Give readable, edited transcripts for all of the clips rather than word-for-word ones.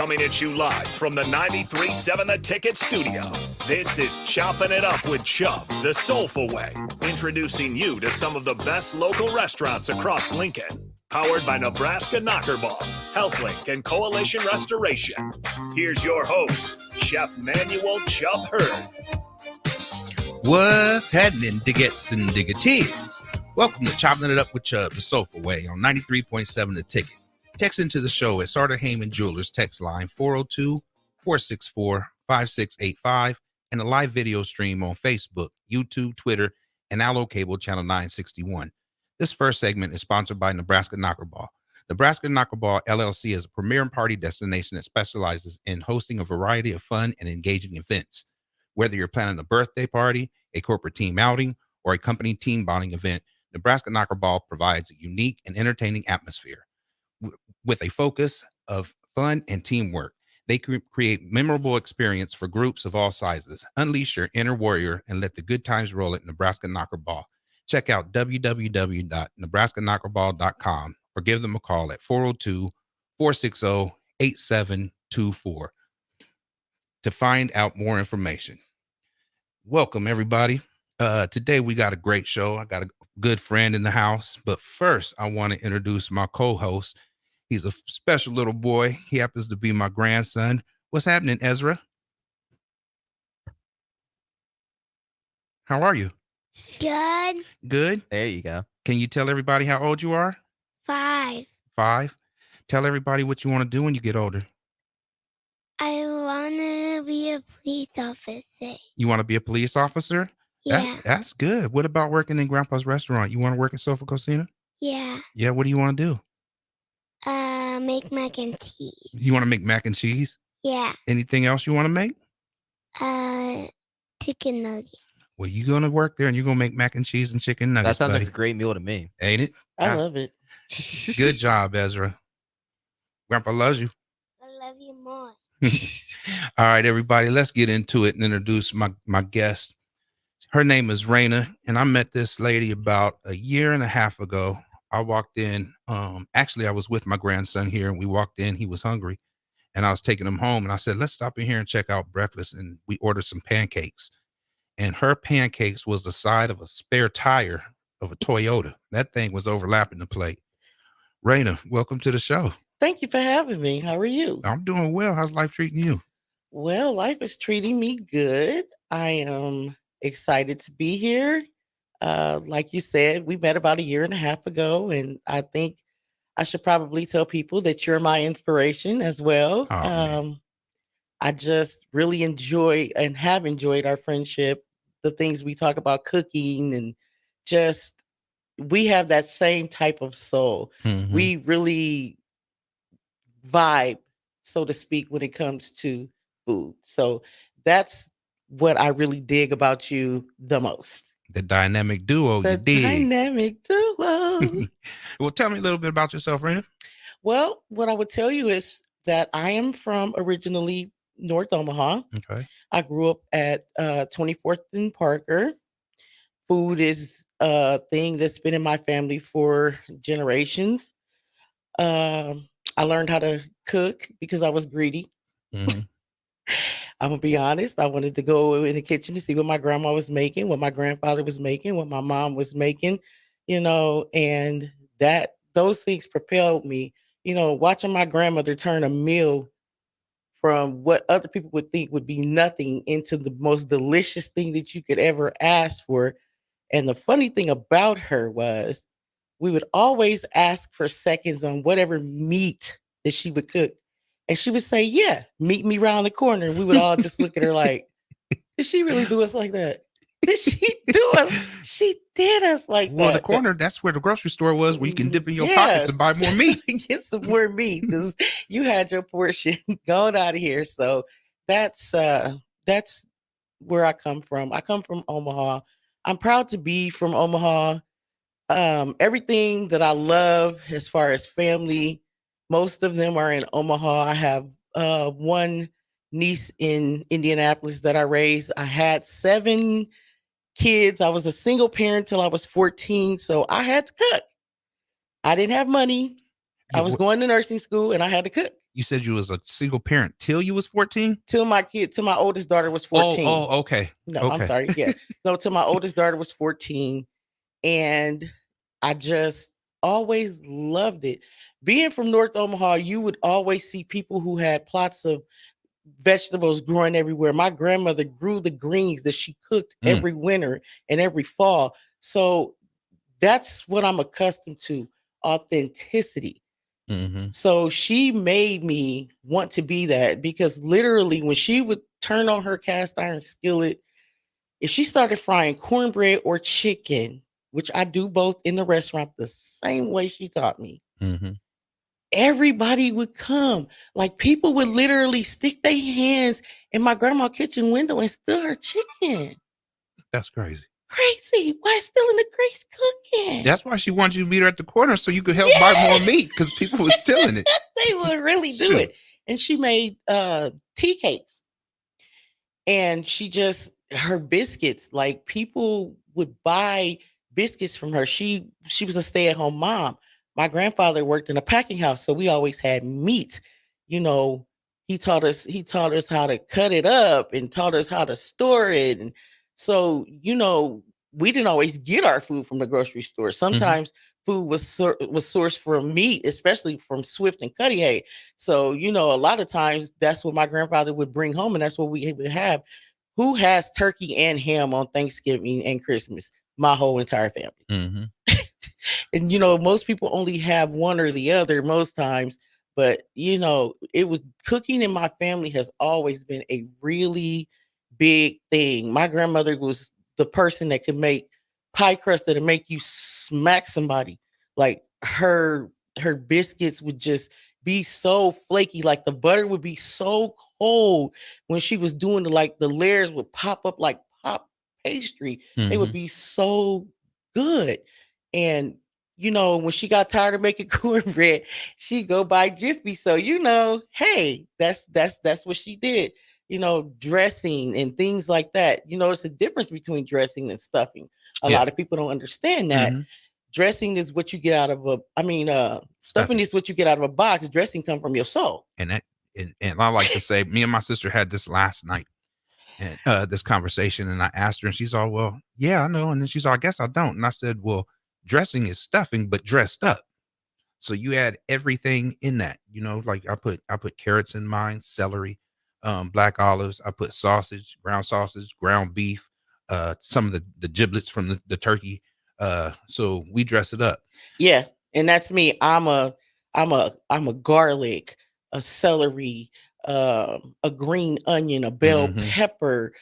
Coming at you live from the 93.7 The Ticket studio. This is Choppin' It Up with Chubb, the soulful way. Introducing you to some of the best local restaurants across Lincoln. Powered by Nebraska Knockerball, HealthLink, and Coalition Restoration. Here's your host, Chef Manuel Chubb Hurd. What's happening, diggets and diggeteers? Welcome to Chopping It Up with Chubb, the soulful way on 93.7 The Ticket. Text into the show at Sartor Heyman Jewelers text line 402-464-5685 and a live video stream on Facebook, YouTube, Twitter, and Allo Cable Channel 961. This first segment is sponsored by Nebraska Knockerball. Nebraska Knockerball LLC is a premier party destination that specializes in hosting a variety of fun and engaging events. Whether you're planning a birthday party, a corporate team outing, or a company team bonding event, Nebraska Knockerball provides a unique and entertaining atmosphere. With a focus of fun and teamwork, they create memorable experience for groups of all sizes. Unleash your inner warrior and let the good times roll at Nebraska Knockerball. Check out www.nebraskanockerball.com or give them a call at 402-460-8724 to find out more information. Welcome, everybody. Today we got a great show. I got a good friend in the house, but first I want to introduce my co-host. He's a special little boy. He happens to be my grandson. What's happening, Ezra? How are you? Good. Good? There you go. Can you tell everybody how old you are? 5. 5? Tell everybody what you want to do when you get older. I want to be a police officer. You want to be a police officer? Yeah. That's good. What about working in Grandpa's restaurant? You want to work at Sofa Cocina? Yeah. Yeah, what do you want to do? Make mac and cheese. You want to make mac and cheese? Yeah. Anything else you want to make? Chicken nugget. Well, you're going to work there and you're going to make mac and cheese and chicken nuggets, That sounds buddy. like a great meal to me. Ain't it? I love it. Good job, Ezra. Grandpa loves you. I love you more. All right, everybody, let's get into it and introduce my guest. Her name is Raina, and I met this lady about a year and a half ago. I walked in. Actually, I was with my grandson here, and we walked in. He was hungry, and I was taking him home, and I said, let's stop in here and check out breakfast, and we ordered some pancakes. And her pancakes was the side of a spare tire of a Toyota. That thing was overlapping the plate. Raina, welcome to the show. Thank you for having me. How are you? I'm doing well. How's life treating you? Well, life is treating me good. I am excited to be here. Like you said, we met about a year and a half ago, and I think I should probably tell people that you're my inspiration as well. Oh, I just really enjoy and have enjoyed our friendship, the things we talk about cooking, and just we have that same type of soul. Mhm. We really vibe, so to speak, when it comes to food. So that's what I really dig about you the most. The dynamic duo, The you dig. dynamic duo. Well, tell me a little bit about yourself, Raina. Well, what I would tell you is that I am from originally North Omaha. Okay. I grew up at 24th and Parker. Food is a thing that's been in my family for generations. I learned how to cook because I was greedy. Mhm. I'm gonna be honest. I wanted to go in the kitchen to see what my grandma was making, what my grandfather was making, what my mom was making, and those things propelled me. Watching my grandmother turn a meal from what other people would think would be nothing into the most delicious thing that you could ever ask for. And the funny thing about her was we would always ask for seconds on whatever meat that she would cook. And she would say, yeah, meet me around the corner. And we would all just look at her like, did she really do us like that? Did she do us? She did us like Well, that. the corner, that's where the grocery store was, where you can dip in your Yeah. pockets and buy more meat. Get some more meat. 'Cause you had your portion going out of here. So that's where I come from. I come from Omaha. I'm proud to be from Omaha. Everything that I love as far as family, most of them are in Omaha. I have one niece in Indianapolis that I raised. I had 7 kids. I was a single parent till I was 14, so I had to cook. I didn't have money. I was going to nursing school and I had to cook. You said you was a single parent till you was 14? Till my oldest daughter was 14. Oh, okay. No, I'm Okay. sorry. Yeah. No, till my oldest daughter was 14. And I just always loved it. Being from North Omaha, you would always see people who had plots of vegetables growing everywhere. My grandmother grew the greens that she cooked Mm. every winter and every fall. So that's what I'm accustomed to, authenticity. Mm-hmm. So she made me want to be that, because literally when she would turn on her cast iron skillet, if she started frying cornbread or chicken, which I do both in the restaurant the same way she taught me, Mm-hmm. everybody would come. Like, people would literally stick their hands in my grandma's kitchen window and steal her chicken. That's crazy. Crazy. Why stealing the grease cooking? That's why she wanted you to meet her at the corner so you could help buy more meat, because people was stealing it. They would really do Shoot. it. And she made tea cakes. And her biscuits, like, people would buy biscuits from her. She was a stay-at-home mom. My grandfather worked in a packing house, so we always had meat. You know, he taught us how to cut it up and taught us how to store it. And so, we didn't always get our food from the grocery store. Sometimes food was sourced from meat, especially from Swift and Cudahy. So, a lot of times that's what my grandfather would bring home, and that's what we would have. Who has turkey and ham on Thanksgiving and Christmas? My whole entire family. Mm-hmm. And most people only have one or the other most times, but it was cooking in my family has always been a really big thing. My grandmother was the person that could make pie crust that'll make you smack somebody. Like, her biscuits would just be so flaky, like the butter would be so cold when she was doing the layers would pop up like pop pastry. They would be so good. And when she got tired of making cornbread, she'd go buy Jiffy. So, hey, that's what she did. Dressing and things like that. It's a difference between dressing and stuffing. A lot of people don't understand that. Dressing is what you get out of stuffing is what you get out of a box. Dressing come from your soul. And I like to say, me and my sister had this last night, and this conversation, and I asked her, and she's all, well, yeah, I know. And then she's all, I guess I don't. And I said, well, dressing is stuffing, but dressed up. So you add everything in that, like I put carrots in mine, celery, black olives. I put sausage, ground beef, some of the giblets from the turkey. So we dress it up. Yeah. And that's me. I'm a garlic, a celery, a green onion, a bell pepper,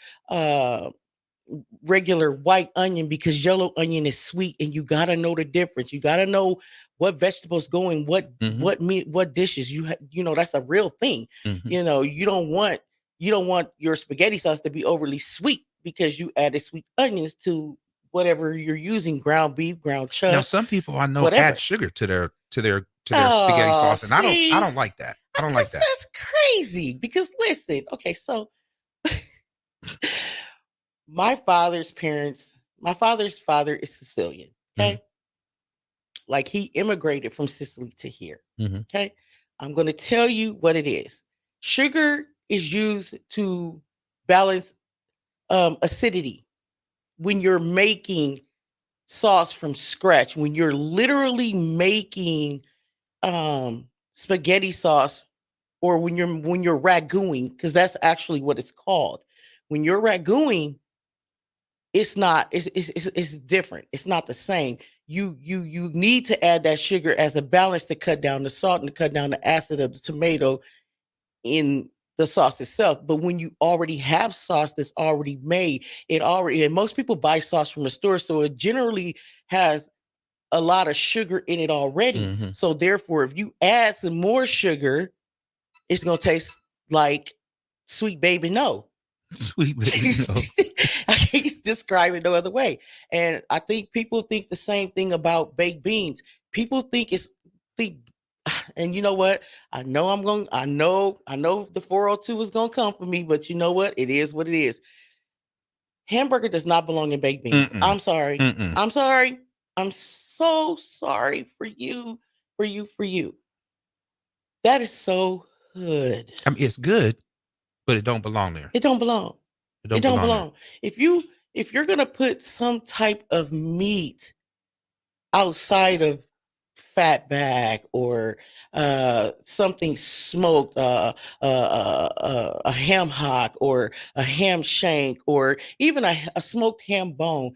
regular white onion, because yellow onion is sweet, and you got to know the difference. You got to know what vegetables go in what meat, what dishes. That's a real thing. You don't want your spaghetti sauce to be overly sweet, because you added sweet onions to whatever you're using, ground beef, ground chuck. Now, some people I know whatever. add sugar to their spaghetti sauce, and I don't like that. I don't like that. That's crazy, because listen, okay, so my father's father is Sicilian. Okay. Like, he immigrated from Sicily to here. Okay. I'm going to tell you what it is. Sugar is used to balance acidity when you're making sauce from scratch, when you're literally making spaghetti sauce, or when you're ragouting, because that's actually what it's called. When you're ragouting, it's different. It's not the same. You need to add that sugar as a balance to cut down the salt and to cut down the acid of the tomato in the sauce itself. But when you already have sauce that's already made, and most people buy sauce from the store, so it generally has a lot of sugar in it already. So therefore, if you add some more sugar, it's gonna taste like sweet baby no. Sweet baby no. I can't describe it no other way. And I think people think the same thing about baked beans. People think and you know what? I know the 402 is gonna come for me, but you know what? It is what it is. Hamburger does not belong in baked beans. I'm sorry. I'm sorry. I'm so sorry for you. That is so good. I mean, it's good, but it don't belong there. It don't belong. It It don't don't belong there. belong. If you're gonna put some type of meat outside of fat bag or something smoked, a ham hock or a ham shank or even a smoked ham bone,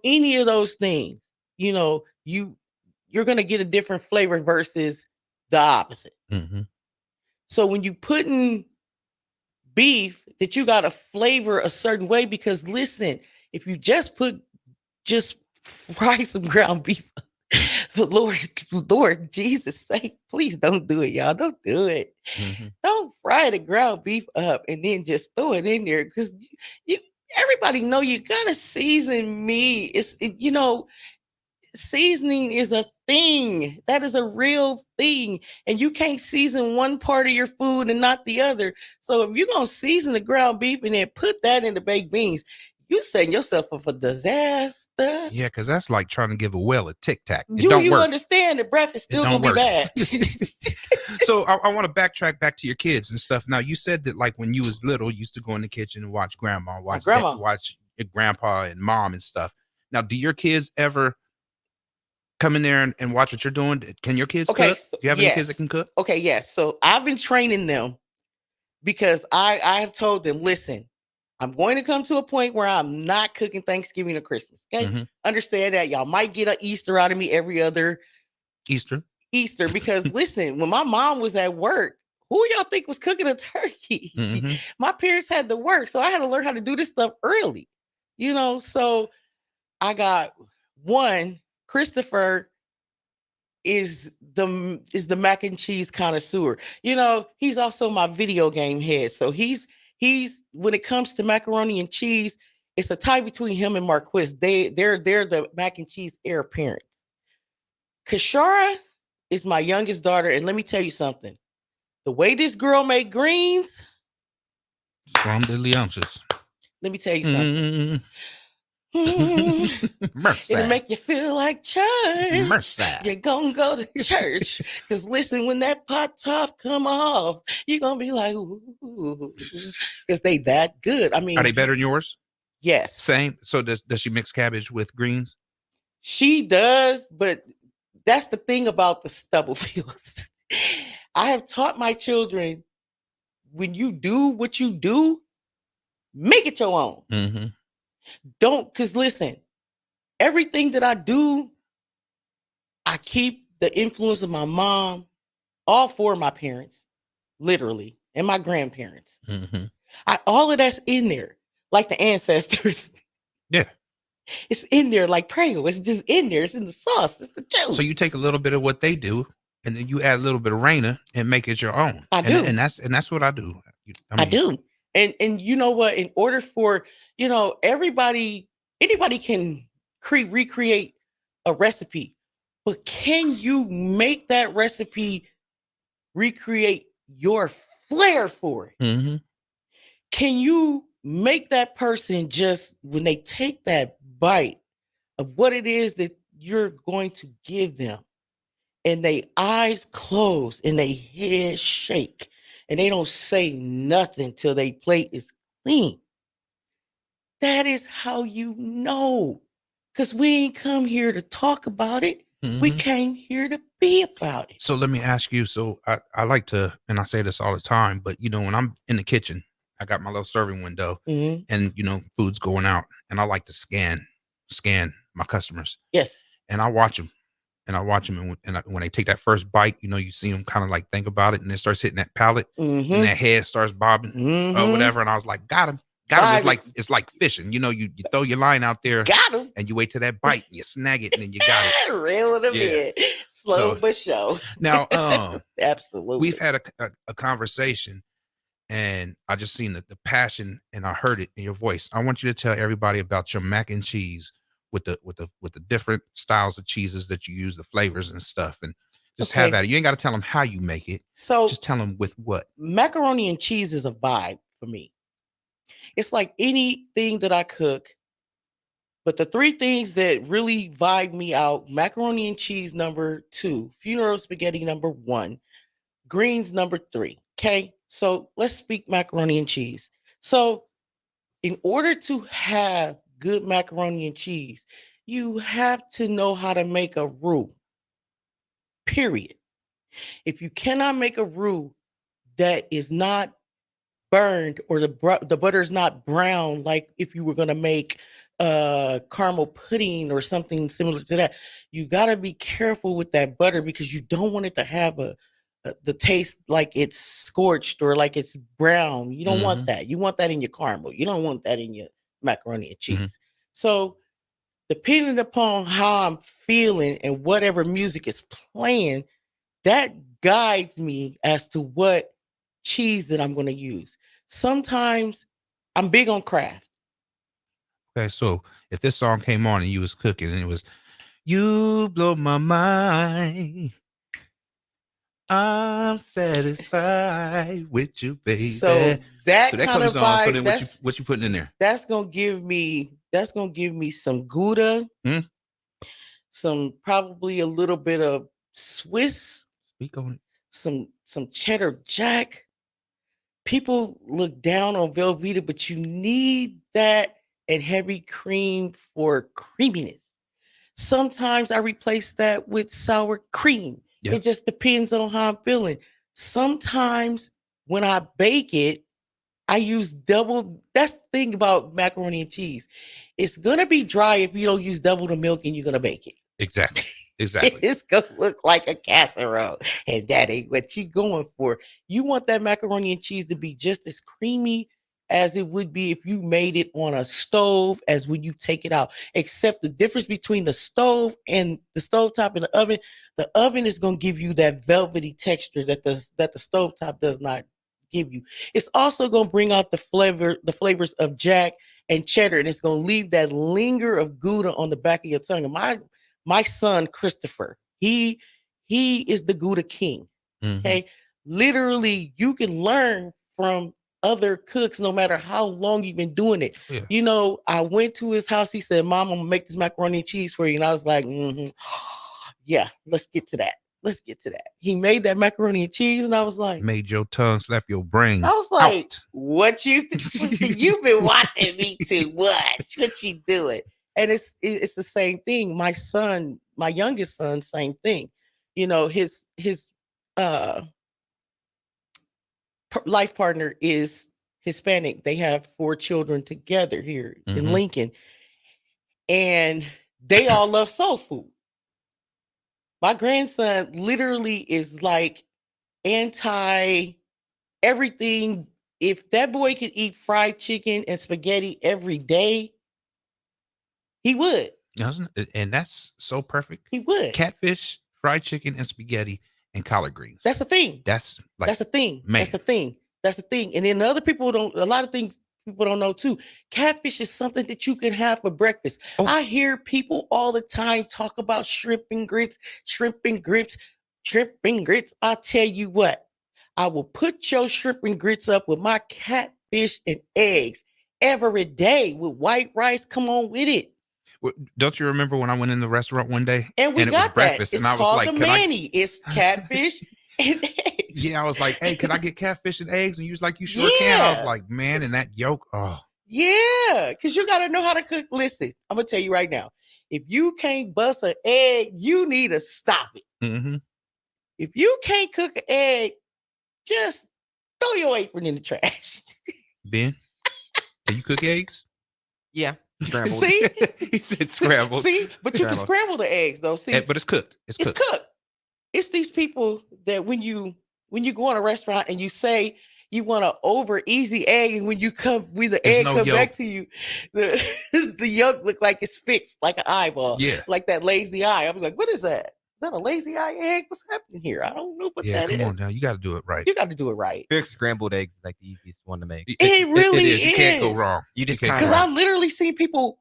any of those things, you're gonna get a different flavor versus the opposite. Hmm. So when you put in beef, that you gotta flavor a certain way, because listen, if you just fry some ground beef. But Lord Jesus sake, please don't do it, y'all. Don't do it. Hmm. Don't fry the ground beef up and then just throw it in there, because you everybody know you gotta season meat. Seasoning is a thing. That is a real thing. And you can't season one part of your food and not the other. So if you're gonna season the ground beef and then put that in the baked beans, you setting yourself up for disaster. Yeah, because that's like trying to give a whale a tic tac. It You don't you work. understand the breath is It still don't gonna be work. bad. So I want to backtrack back to your kids and stuff. Now you said that like when you was little, you used to go in the kitchen and watch grandma, My grandma. watch your grandpa and mom and stuff. Now, do your kids ever come in there and watch what you're doing? Can your kids Okay, cook? so, Do you have any kids that yes. can cook? Okay, yes. So I've been training them, because I have told them, listen, I'm going to come to a point where I'm not cooking Thanksgiving or Christmas. Okay. Mm-hmm. Understand that. Y'all might get an Easter out of me every other Easter, because listen, when my mom was at work, who y'all think was cooking a turkey? Mm-hmm. My parents had to work, so I had to learn how to do this stuff early. So I got one. Christopher is the mac and cheese connoisseur. He's also my video game head. So he's when it comes to macaroni and cheese, it's a tie between him and Marquis. They're the mac and cheese heir parents. Kashara is my youngest daughter, and let me tell you something. The way this girl make greens, Scrumdiddlyumptious. let me tell you something. Mercy. It'll make you feel like church. Mercy. You're gonna go to church. Because listen, when that pot top come off, you're gonna be like, ooh. Because they that good. I mean, Are they better than yours? Yes. Same. So does she mix cabbage with greens? She does, but that's the thing about the stubble fields. I have taught my children, when you do what you do, make it your own. Mm-hmm. Don't, because listen, everything that I do, I keep the influence of my mom, all four of my parents, literally, and my grandparents. Mm-hmm. All of that's in there, like the ancestors. Yeah. It's in there like Prego. It's just in there. It's in the sauce. It's the juice. So you take a little bit of what they do, and then you add a little bit of Raina and make it your own. I do. And that's what I do. I do. And you know what? In order for, anybody can recreate a recipe, but can you make that recipe recreate your flair for it? Mm-hmm. Can you make that person, just when they take that bite of what it is that you're going to give them, and they eyes closed and they head shake and they don't say nothing till they plate is clean? That is how you know. Because we ain't come here to talk about it. Mm-hmm. We came here to be about it. So let me ask you. So I like to, and I say this all the time, but when I'm in the kitchen, I got my little serving window, Mm-hmm. and food's going out, and I like to scan my customers. Yes. And I watch them. And when they take that first bite, you see them kind of like think about it, and it starts hitting that palate, Mm-hmm. and that head starts bobbing, or whatever. And I was like, got him. It's like fishing. You throw your line out there, got him, and you wait till that bite, and you snag it, and then you got it. Reel it in, slow but sure. Now, absolutely, we've had a conversation, and I just seen the passion, and I heard it in your voice. I want you to tell everybody about your mac and cheese with the different styles of cheeses that you use, the flavors and stuff, and just have at it. You ain't got to tell them how you make it. So just tell them with what. Macaroni and cheese is a vibe for me. It's like anything that I cook, but the three things that really vibe me out: macaroni and cheese number 2, funeral spaghetti number 1, greens number 3. Okay, so let's speak macaroni and cheese. So, in order to have good macaroni and cheese, you have to know how to make a roux. Period. If you cannot make a roux that is not burned or the butter is not brown, like if you were going to make caramel pudding or something similar to that, you got to be careful with that butter because you don't want it to have the taste like it's scorched or like it's brown. You don't want that. You want that in your caramel. You don't want that in your macaroni and cheese. So depending upon how I'm feeling and whatever music is playing, that guides me as to what cheese that I'm going to use. Sometimes I'm big on craft. Okay, so if this song came on and you was cooking and it was, "You blow my mind, I'm satisfied with you, baby." So that So that kind comes of on. So vibe, then what you putting in there? that's gonna give me some Gouda, Mm. some probably a little bit of Swiss, Speak on it. some cheddar jack. People look down on Velveeta, but you need that and heavy cream for creaminess. Sometimes I replace that with sour cream. Yeah. It just depends on how I'm feeling. Sometimes when I bake it, I use double. That's the thing about macaroni and cheese. It's gonna be dry if you don't use double the milk and you're gonna bake it. Exactly. Exactly. It's gonna look like a casserole, and that ain't what you going for. You want that macaroni and cheese to be just as creamy as it would be if you made it on a stove as when you take it out. Except the difference between the stove and the stovetop and the oven is gonna give you that velvety texture that the stovetop does not give you. It's also gonna bring out the flavors of jack and cheddar, and it's gonna leave that linger of Gouda on the back of your tongue. And my son Christopher, he is the Gouda king. Okay, literally, you can learn from other cooks no matter how long you've been doing it. Yeah. You know, I went to his house. He said, "Mom, I'm gonna make this macaroni and cheese for you," and I was like, "Yeah, let's get to that. Let's get to that." He made that macaroni and cheese, and I was like, Made your tongue slap your brains. I was like, out. "What you've been watching me too much? What you doing?" And it's the same thing. My son, my youngest son, same thing. You know, his uh life partner is Hispanic. They have 4 children together here in Lincoln, and they all love soul food. My grandson literally is like anti everything. If that boy could eat fried chicken and spaghetti every day, he would. And that's so perfect. He would. Catfish, fried chicken, and spaghetti, and collard greens. That's the thing. That's like That's the thing. man. That's the thing. That's the thing. And then other people don't. A lot of things people don't know too. Catfish is something that you can have for breakfast. Oh. I hear people all the time talk about shrimp and grits, shrimp and grits, shrimp and grits. I tell you what, I will put your shrimp and grits up with my catfish and eggs every day with white rice. Come on with it. Don't you remember when I went in the restaurant one day And we it got was breakfast, that. It's and I was called like, the "Can I?" Manny. It's catfish and eggs. Yeah, I was like, "Hey, can I get catfish and eggs?" And you was like, "You sure can." I was Yeah. like, "Man, and that yolk, oh." Yeah, because you got to know how to cook. Listen, I'm going to tell you right now. If you can't bust an egg, you need to stop it. If you can't cook an egg, just throw your apron in the trash. Ben, can you cook eggs? Yeah, scrambled. See? He said scrambled. See? But you can Scrambled. scramble the eggs, though. See? But it's cooked. It's It's cooked. cooked. It's these people that when you go in a restaurant and you say you want an over easy egg, and when the There's egg no come yolk. back to you, the yolk look like it's fixed like an eyeball, Yeah. like that lazy eye. I'm like, what is that? Is that a lazy eye egg? What's happening here? I don't know what Yeah, that is. come on now. You got to do it right. You got to do it right. Fixed scrambled eggs is like the easiest one to make. It really is. You can't go is. wrong. You just can't go Because kinda- I literally seen people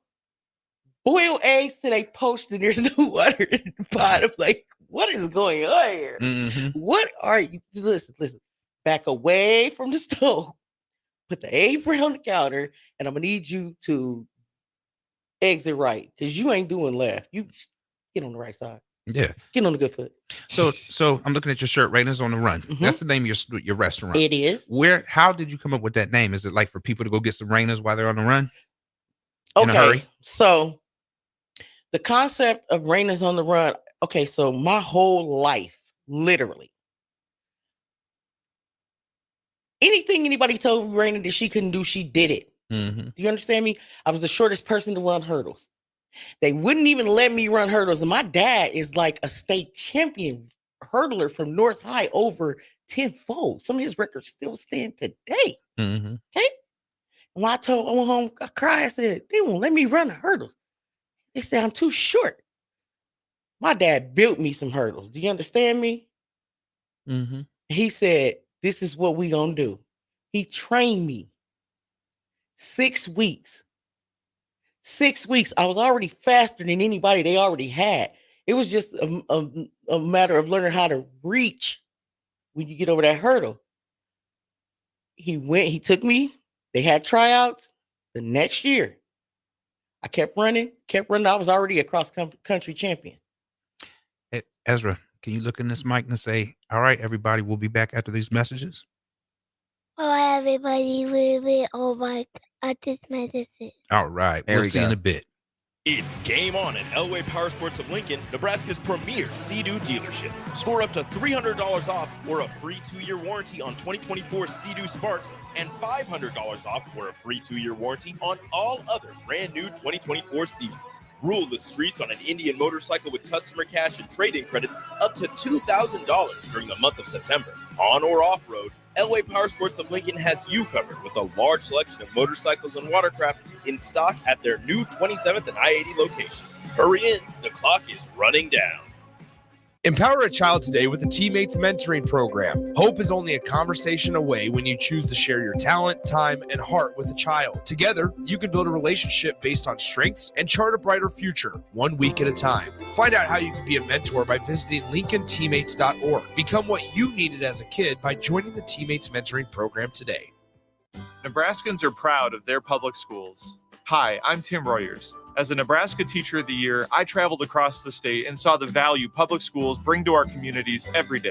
boil eggs till they poached and there's no water in the bottom. Like, what is going on here? What are you? Listen. Back away from the stove. Put the apron on the counter, and I'm gonna need you to exit right because you ain't doing left. You get on the right side. Yeah. Get on the good foot. So I'm looking at your shirt, Raiders on the Run. Mhm. That's the name of your restaurant. It is. How did you come up with that name? Is it like for people to go get some Rainers while they're on the run? In a Okay. hurry? So the concept of Rainers on the Run. Okay. So my whole life, literally, anything anybody told Raina that she couldn't do, she did it. Mm-hmm. Do you understand me? I was the shortest person to run hurdles. They wouldn't even let me run hurdles. And my dad is like a state champion hurdler from North High over tenfold. Some of his records still stand today. Mm-hmm. Okay. And when I went home, I cried. I said, they won't let me run the hurdles. They said, I'm too short. My dad built me some hurdles. Do you understand me? Mm-hmm. He said, this is what we gonna do. He trained me 6 weeks. 6 weeks. I was already faster than anybody they already had. It was just a matter of learning how to reach when you get over that hurdle. He took me. They had tryouts the next year. I kept running. I was already a cross-country champion. Hey, Ezra, can you look in this mic and say, all right, everybody, we'll be back after these messages? Oh, everybody will be over at this medicine. All right. There We'll we see go. in a bit. It's game on at Elway Power Sports of Lincoln, Nebraska's premier Sea-Doo dealership. Score up to $300 off or a free 2-year warranty on 2024 Sea-Doo Sparks and $500 off or a free 2-year warranty on all other brand new 2024 Sea-Doos. Rule the streets on an Indian motorcycle with customer cash and trade-in credits up to $2,000 during the month of September. On or off-road, Elway Power Sports of Lincoln has you covered with a large selection of motorcycles and watercraft in stock at their new 27th and I-80 location. Hurry in, the clock is running down. Empower a child today with the Teammates Mentoring Program. Hope is only a conversation away when you choose to share your talent, time, and heart with a child. Together, you can build a relationship based on strengths and chart a brighter future, 1 week at a time. Find out how you can be a mentor by visiting LincolnTeammates.org. Become what you needed as a kid by joining the Teammates Mentoring Program today. Nebraskans are proud of their public schools. Hi, I'm Tim Royers. As a Nebraska Teacher of the Year, I traveled across the state and saw the value public schools bring to our communities every day.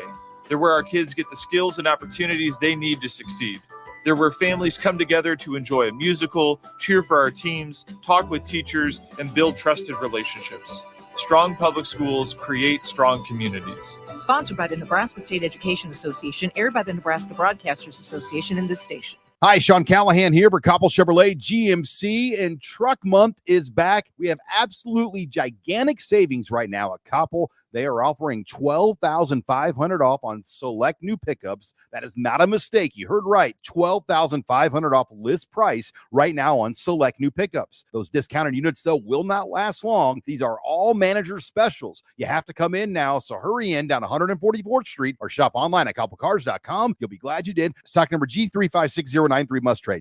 They're where our kids get the skills and opportunities they need to succeed. They're where families come together to enjoy a musical, cheer for our teams, talk with teachers, and build trusted relationships. Strong public schools create strong communities. Sponsored by the Nebraska State Education Association, aired by the Nebraska Broadcasters Association in this station. Hi, Sean Callahan here for Koppel Chevrolet GMC, and Truck Month is back. We have absolutely gigantic savings right now at Koppel. They are offering $12,500 off on select new pickups. That is not a mistake. You heard right. $12,500 off list price right now on select new pickups. Those discounted units, though, will not last long. These are all manager specials. You have to come in now, so hurry in down 144th Street or shop online at koppelcars.com. You'll be glad you did. Stock number G356093 must trade.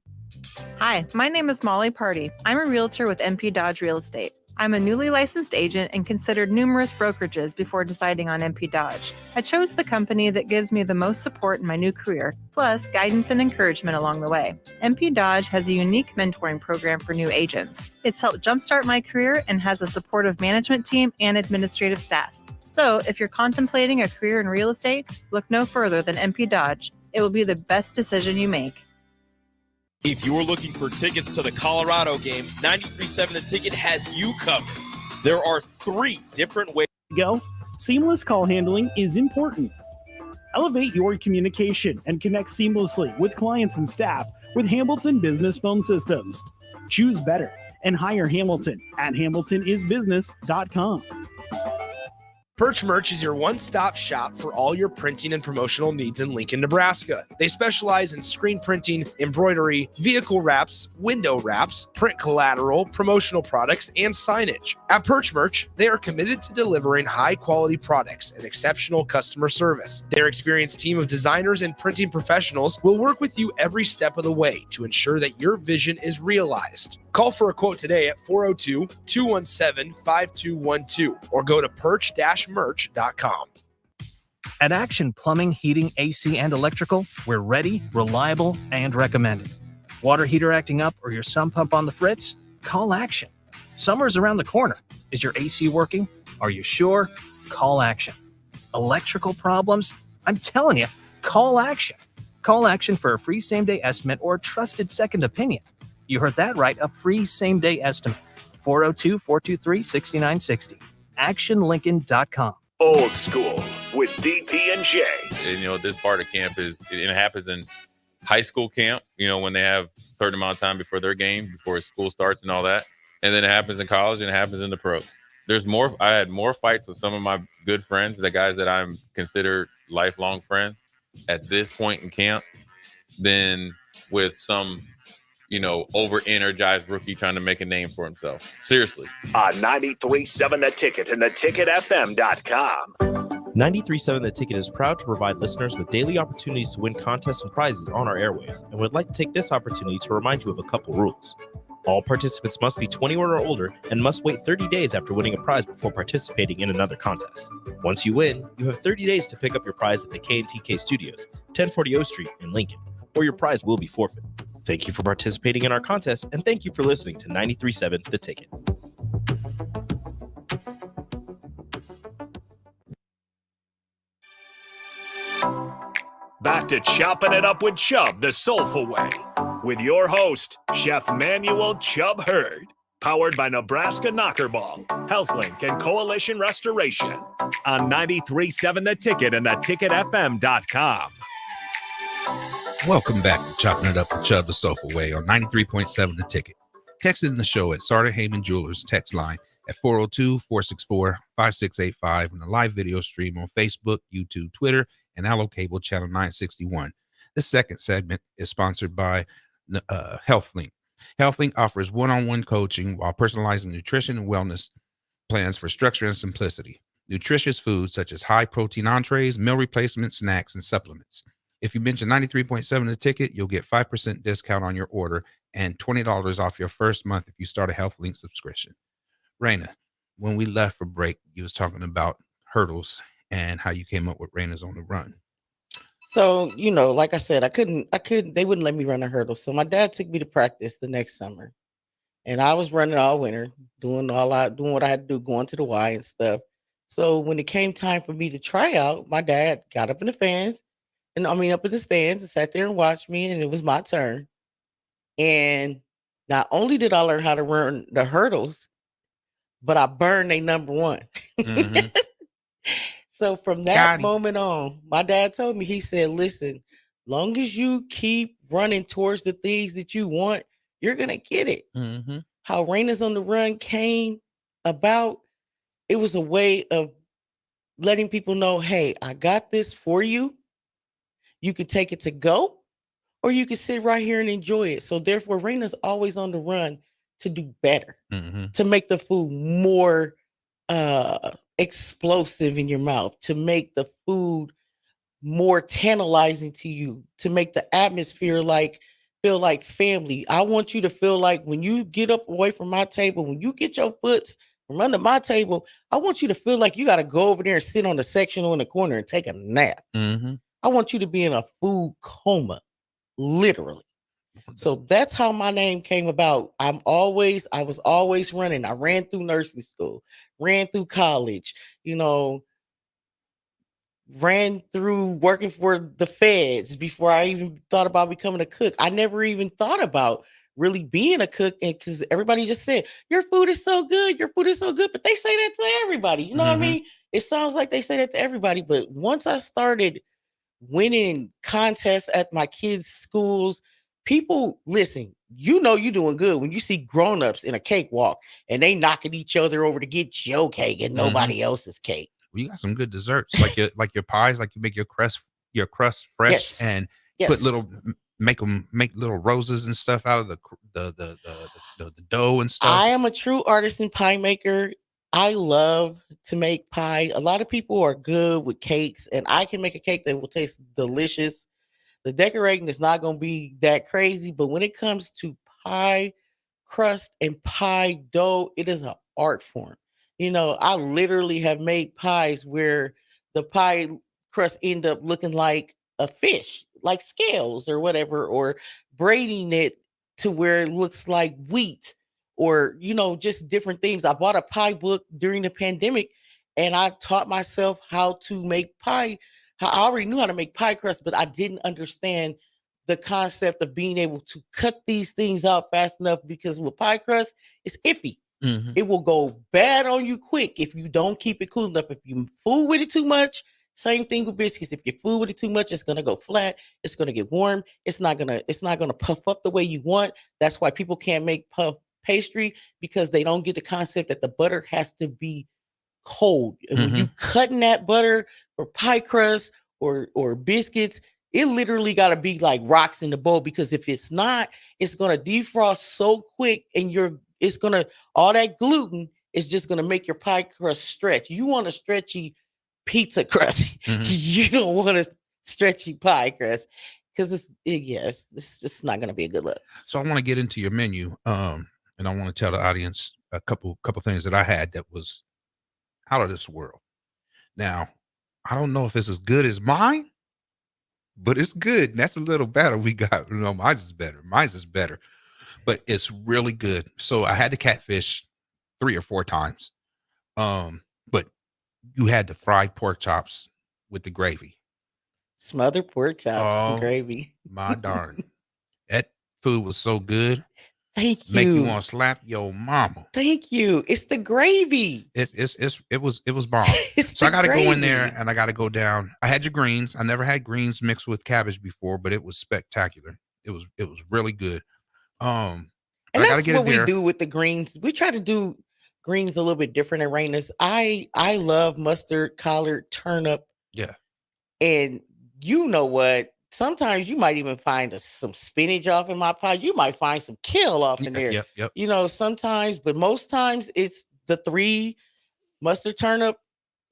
Hi, my name is Molly Party. I'm a realtor with MP Dodge Real Estate. I'm a newly licensed agent and considered numerous brokerages before deciding on MP Dodge. I chose the company that gives me the most support in my new career, plus guidance and encouragement along the way. MP Dodge has a unique mentoring program for new agents. It's helped jumpstart my career and has a supportive management team and administrative staff. So if you're contemplating a career in real estate, look no further than MP Dodge. It will be the best decision you make. If you're looking for tickets to the Colorado game, 93.7 The Ticket has you covered. There are 3 different ways to go. Seamless call handling is important. Elevate your communication and connect seamlessly with clients and staff with Hamilton Business Phone Systems. Choose better and hire Hamilton at hamiltonisbusiness.com. Perch Merch is your one-stop shop for all your printing and promotional needs in Lincoln, Nebraska. They specialize in screen printing, embroidery, vehicle wraps, window wraps, print collateral, promotional products, and signage. At Perch Merch, they are committed to delivering high-quality products and exceptional customer service. Their experienced team of designers and printing professionals will work with you every step of the way to ensure that your vision is realized. Call for a quote today at 402-217-5212 or go to perch-merch.com. At Action Plumbing, Heating, AC, and Electrical, we're ready, reliable, and recommended. Water heater acting up or your sump pump on the fritz? Call Action. Summer's around the corner. Is your AC working? Are you sure? Call Action. Electrical problems? I'm telling you, call Action. Call Action for a free same-day estimate or a trusted second opinion. You heard that right, a free same-day estimate. 402-423-6960. ActionLincoln.com. Old School with DP and J. And, this part of camp it happens in high school camp, when they have a certain amount of time before their game, before school starts and all that. And then it happens in college and it happens in the pros. I had more fights with some of my good friends, the guys that I'm considered lifelong friends at this point in camp than with some, over-energized rookie trying to make a name for himself. Seriously. On 93.7 The Ticket and theticketfm.com. 93.7 The Ticket is proud to provide listeners with daily opportunities to win contests and prizes on our airwaves, and would like to take this opportunity to remind you of a couple rules. All participants must be 21 or older and must wait 30 days after winning a prize before participating in another contest. Once you win, you have 30 days to pick up your prize at the K&TK Studios, 1040 O Street in Lincoln, or your prize will be forfeited. Thank you for participating in our contest, and thank you for listening to 93.7 The Ticket. Back to Chopping It Up with Chubb, the soulful way, with your host, Chef Manuel Chubb Hurd, powered by Nebraska Knockerball, HealthLink, and Coalition Restoration on 93.7 The Ticket and theticketfm.com. Welcome back to Chopping It Up with Chubb, the soulful way on 93.7 The Ticket. Text in the show at Sartor Heyman Jewelers text line at 402-464-5685 and a live video stream on Facebook, YouTube, Twitter, and Allo Cable Channel 961. This second segment is sponsored by HealthLink. HealthLink offers one-on-one coaching while personalizing nutrition and wellness plans for structure and simplicity. Nutritious foods such as high-protein entrees, meal replacement snacks, and supplements. If you mention 93.7 The Ticket, you'll get 5% discount on your order and $20 off your first month if you start a HealthLink subscription. Raina, when we left for break, you was talking about hurdles and how you came up with Raina's on the Run. So, like I said, they wouldn't let me run a hurdle. So my dad took me to practice the next summer. And I was running all winter, doing what I had to do, going to the Y and stuff. So when it came time for me to try out, my dad got up in the stands and sat there and watched me, and it was my turn. And not only did I learn how to run the hurdles, but I burned a number one. Mm-hmm. So from that moment on, my dad told me, he said, listen, long as you keep running towards the things that you want, you're going to get it. Mm-hmm. How Raina's on the Run came about, it was a way of letting people know, hey, I got this for you. You can take it to go, or you can sit right here and enjoy it. So therefore, Raina's always on the run to do better, to make the food more explosive in your mouth, to make the food more tantalizing to you, to make the atmosphere feel like family. I want you to feel like when you get up away from my table, when you get your foots from under my table, I want you to feel like you got to go over there and sit on the sectional in the corner and take a nap. Mm-hmm. I want you to be in a food coma, literally. So that's how my name came about. I was always running. I ran through nursing school, ran through college, ran through working for the feds before I even thought about becoming a cook. I never even thought about really being a cook, and because everybody just said, your food is so good, but they say that to everybody. You know what I mean? It sounds like they say that to everybody, but once I started winning contests at my kids' schools, people listen, you're doing good when you see grown-ups in a cakewalk and they knocking each other over to get your cake and nobody else's cake. Well, you got some good desserts, like your pies, like you make your crust fresh and put make little roses and stuff out of the dough and stuff. I am a true artisan pie maker. I love to make pie. A lot of people are good with cakes, and I can make a cake that will taste delicious. The decorating is not going to be that crazy, but when it comes to pie crust and pie dough, it is an art form. I literally have made pies where the pie crust end up looking like a fish, like scales or whatever, or braiding it to where it looks like wheat, or just different things. I bought a pie book during the pandemic, and I taught myself how to make pie. I already knew how to make pie crust, but I didn't understand the concept of being able to cut these things out fast enough, because with pie crust, it's iffy. Mhm. It will go bad on you quick if you don't keep it cool enough. If you fool with it too much, same thing with biscuits. If you fool with it too much, it's gonna go flat. It's gonna get warm. It's not gonna puff up the way you want. That's why people can't make puff pastry, because they don't get the concept that the butter has to be cold. And when you cutting that butter for pie crust or biscuits, it literally got to be like rocks in the bowl, because if it's not, it's gonna defrost so quick, and it's gonna all that gluten is just gonna make your pie crust stretch. You want a stretchy pizza crust. You don't want a stretchy pie crust, because it's just not gonna be a good look. So I want to get into your menu, and I want to tell the audience a couple things that I had that was out of this world. Now, I don't know if it's as good as mine, but it's good. That's a little better. We got, mine's is better. Mine's is better, but it's really good. So I had the catfish 3 or 4 times. But you had the fried pork chops with the gravy. Smothered pork chops and Oh, gravy. my darn. That food was so good. Thank you. Make you want to slap your mama. Thank you. It's the gravy. It was bomb. It's So I the got to go in there gravy. and I got to go down. I had your greens. I never had greens mixed with cabbage before, but it was spectacular. It was really good. And I got to that's get what in we there. do with the greens. We try to do greens a little bit different than Raina's. I love mustard, collard, turnip, Yeah. and you know what? Sometimes you might even find some spinach off in my pie. You might find some kale off in there. Yep. Sometimes, but most times it's the 3: mustard, turnip,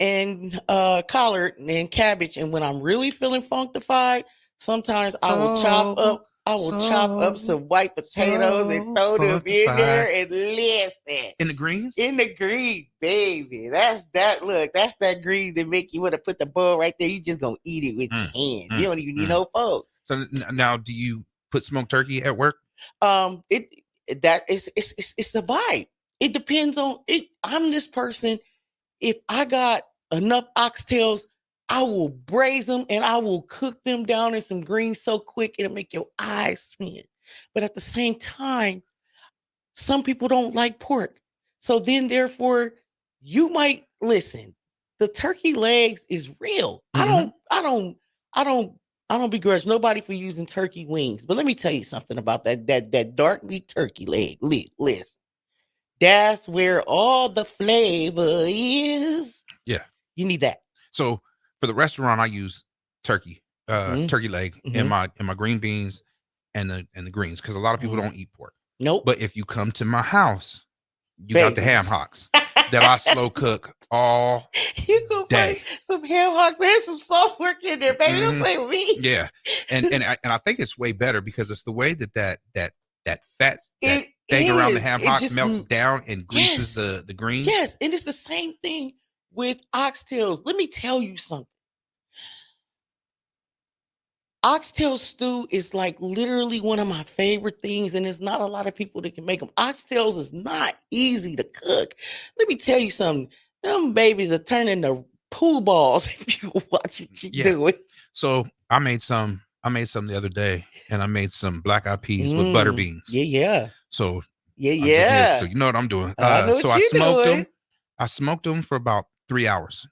and collard and cabbage. And when I'm really feeling funkified, sometimes I will chop up some white potatoes and throw them in there and listen. In the greens? In the green, baby. That's that green that make you want to put the bowl right there. You just gonna eat it with your hands. You don't even need no fork. So now, do you put smoked turkey at work? It's a vibe. It depends on it. I'm this person. If I got enough oxtails, I will braise them and I will cook them down in some greens so quick it'll make your eyes spin. But at the same time, some people don't like pork. So then therefore, you might listen. The turkey legs is real. I don't begrudge nobody for using turkey wings. But let me tell you something about that dark meat turkey leg. Listen. That's where all the flavor is. Yeah. You need that. So for the restaurant, I use turkey leg in my green beans and the greens, because a lot of people don't eat pork. Nope. But if you come to my house, you got the ham hocks that I slow cook all You gonna day. find some ham hocks and some salt pork in there, baby. Don't play with me. Yeah, and I think it's way better because it's the way that fat thing around the ham hock melts down and greases the greens. Yes, and it's the same thing with oxtails. Let me tell you something. Oxtail stew is like literally one of my favorite things, and there's not a lot of people that can make them. Oxtails is not easy to cook. Let me tell you something. Them babies are turning to pool balls if you watch what you doing. So I made some the other day, and I made some black eyed peas with butter beans. Yeah. So yeah. So you know what I'm doing. I know so what I you're smoked doing. them. I smoked them for about 3 hours.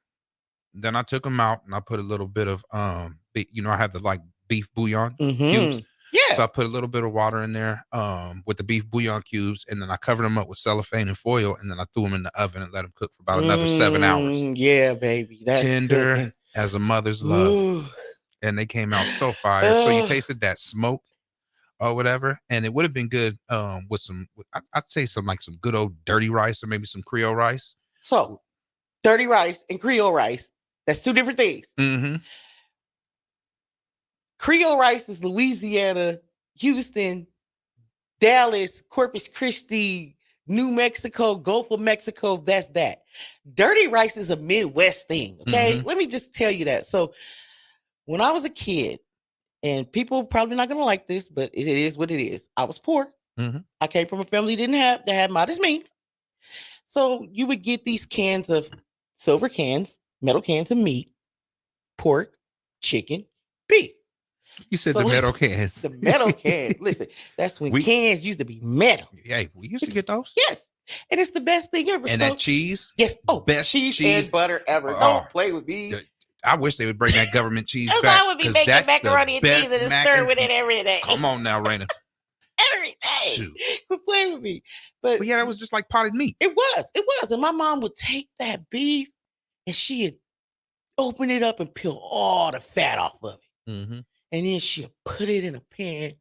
Then I took them out and I put a little bit of I have the beef bouillon cubes. Yeah. So I put a little bit of water in there with the beef bouillon cubes, and then I covered them up with cellophane and foil, and then I threw them in the oven and let them cook for about another 7 hours. Yeah, baby. That's tender cooking. as a mother's love. Ooh. And they came out so fire. So you tasted that smoke or whatever, and it would have been good with some, I'd say some good old dirty rice or maybe some Creole rice. So dirty rice and Creole rice, that's 2 different things. Creole rice is Louisiana, Houston, Dallas, Corpus Christi, New Mexico, Gulf of Mexico. That's that. Dirty rice is a Midwest thing. Okay. Let me just tell you that. So when I was a kid, and people probably not going to like this, but it is what it is. I was poor. I came from a family that had modest means. So you would get these cans of silver cans, metal cans of meat, pork, chicken, beef. You said So the metal listen, cans. The metal can. Listen, that's when cans used to be metal. Yeah, we used to get those. Yes. And it's the best thing ever. And that cheese. Yes. Oh, best cheese cheese and butter ever. Oh, Don't play with me. I wish they would bring that government cheese Because back. I would be 'cause making that's the macaroni and cheese best and mac stir and- with it every day. Come on now, Raina. Every day. Shoot. Quit playing with me. But yeah, that was just like potted meat. It was. And my mom would take that beef and she'd open it up and peel all the fat off of it. Mm-hmm. And then she'll put it in a pan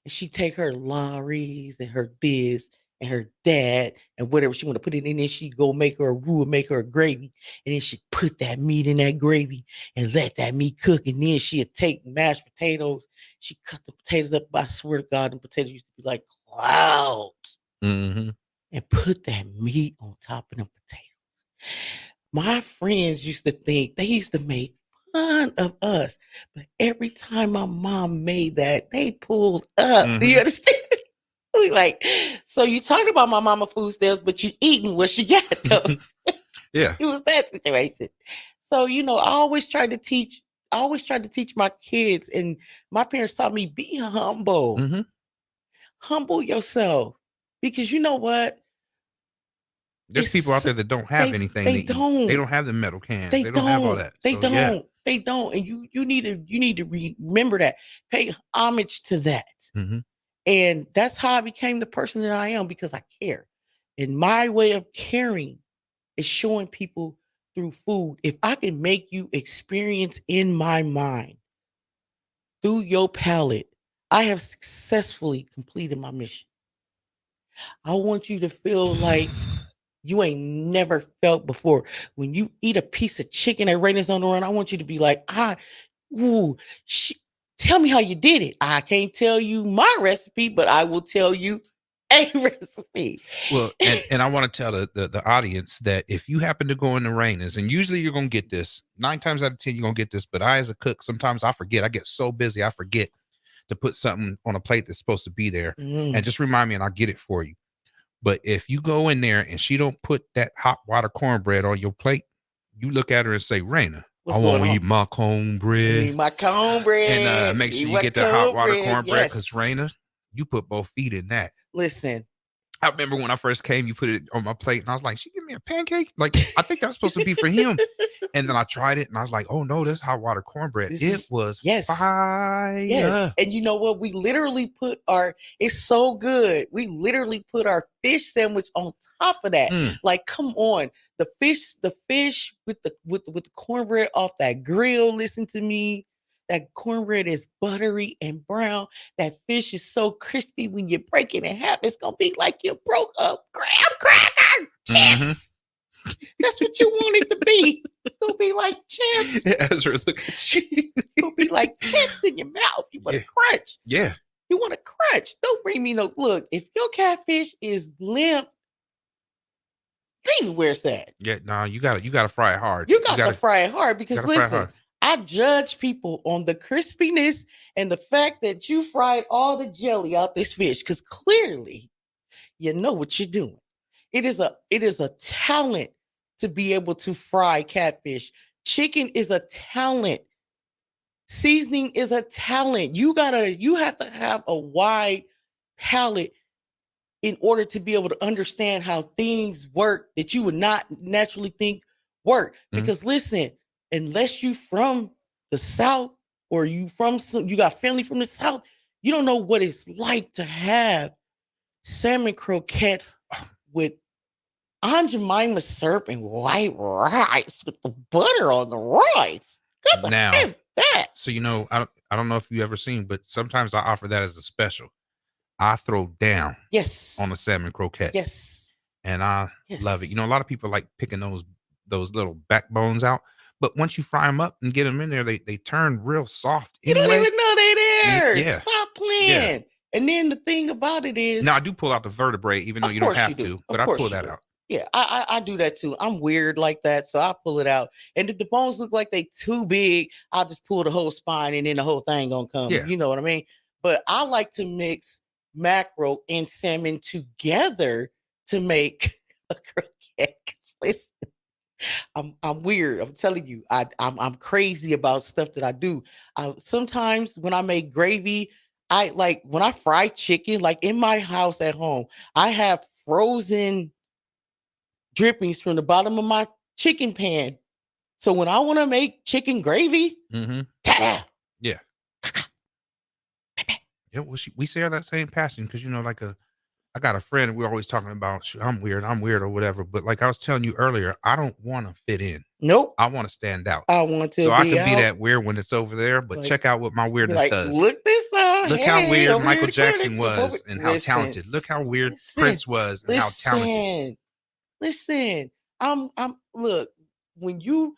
and she'd take her Lawry's and her this and her that and whatever she want to put it in. Then she'd go make her a roux and make her a gravy. And then she'd put that meat in that gravy and let that meat cook. And then she'd take mashed potatoes. She cut the potatoes up. I swear to God, the potatoes used to be like clouds. Mm-hmm. And put that meat on top of them potatoes. My friends used to think, they used to make fun of us. But every time my mom made that, they pulled up. Do you understand? We like, so you talking about my mama food stamps, but you eating what she got though. Yeah. It was that situation. So, I always tried to teach my kids, and my parents taught me, be humble. Mm-hmm. Humble yourself. Because you know what? There's people out there that don't have anything. They don't. They don't have the metal cans. They don't have all that. They So, don't. yeah. They don't. And you need to remember that. Pay homage to that. Mm-hmm. And that's how I became the person that I am, because I care. And my way of caring is showing people through food. If I can make you experience in my mind through your palate, I have successfully completed my mission. I want you to feel like you ain't never felt before. When you eat a piece of chicken at Raina's on the Run, I want you to be like, tell me how you did it. I can't tell you my recipe, but I will tell you a recipe. Well, and I want to tell the audience that if you happen to go in the Raina's, and usually you're going to get this, 9 times out of 10, you're going to get this, but I, as a cook, sometimes I forget. I get so busy, I forget to put something on a plate that's supposed to be there. And just remind me and I'll get it for you. But if you go in there and she don't put that hot water cornbread on your plate, you look at her and say, Raina, I want to eat my cornbread. Eat my cornbread. And make sure you get that hot water cornbread, because Raina, you put both feet in that. Listen. I remember when I first came, you put it on my plate and I was like, she give me a pancake? Like, I think that was supposed to be for him. And then I tried it and I was like, oh no, this hot water cornbread. It was fire. Yes. And you know what? We literally put it's so good. We literally put our fish sandwich on top of that. Like, come on. The fish with the cornbread off that grill. Listen to me. That cornbread is buttery and brown. That fish is so crispy when you break it in half. It's gonna be like you broke a graham cracker chips. That's what you want it to be. It's gonna be like chips. Ezra, look at you. It's gonna be like chips in your mouth. You want to crunch. Yeah. You want to crunch. Don't bring me no look. If your catfish is limp, leave it where it's at. Yeah, no, you gotta fry it hard. You got to fry it hard, because listen, hard. I judge people on the crispiness and the fact that you fried all the jelly out this fish, because clearly you know what you're doing. It is a talent to be able to fry catfish. Chicken is a talent. Seasoning is a talent. You have to have a wide palate in order to be able to understand how things work that you would not naturally think work. Because listen, unless you from the South or you got family from the South, you don't know what it's like to have salmon croquettes with Aunt Jemima syrup and white rice with the butter on the rice. Good now, that. So I don't know if you ever seen, but sometimes I offer that as a special. I throw down on the salmon croquette. Yes. And I love it. A lot of people like picking those little backbones out. But once you fry them up and get them in there, they turn real soft. You don't even know they there. Yeah. Stop playing. Yeah. And then the thing about it is, now I do pull out the vertebrae, even though you don't have to, but I pull that out. Yeah, I do that too. I'm weird like that, so I pull it out. And if the bones look like they too big, I'll just pull the whole spine, and then the whole thing gonna come. Yeah. You know what I mean? But I like to mix mackerel and salmon together to make a croquette. Listen, I'm weird. I'm telling you, I'm crazy about stuff that I do. Sometimes when I make gravy, I like when I fry chicken, like in my house at home, I have frozen drippings from the bottom of my chicken pan. So when I want to make chicken gravy, ta-da! Yeah. Yeah, well, we share that same passion because I got a friend. We're always talking about I'm weird or whatever. But like I was telling you earlier, I don't want to fit in. Nope. I want to stand out. I want to so I be can be out. that weird when it's over there. But Like- check out what my weirdness Like, does. look this now. Look how Hey, weird over here Michael in the corner, Jackson they come over- was and how Listen, talented. Look how weird listen, Prince was and how talented. Listen. I'm look, when you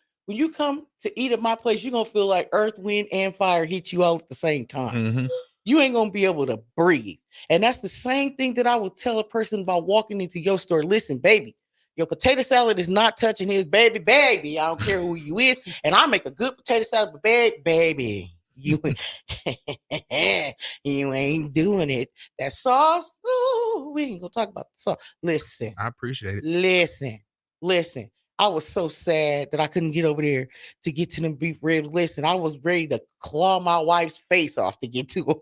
come to eat at my place, you're gonna feel like earth, wind, and fire hit you all at the same time. You ain't gonna be able to breathe. And that's the same thing that I would tell a person about walking into your store. Listen, baby, your potato salad is not touching his baby. I don't care who you is. And I make a good potato salad, but baby, you you ain't doing it. That sauce, ooh, we ain't gonna talk about the sauce. Listen, I appreciate it. Listen. I was so sad that I couldn't get over there to get to them beef ribs. Listen, I was ready to claw my wife's face off to get to them.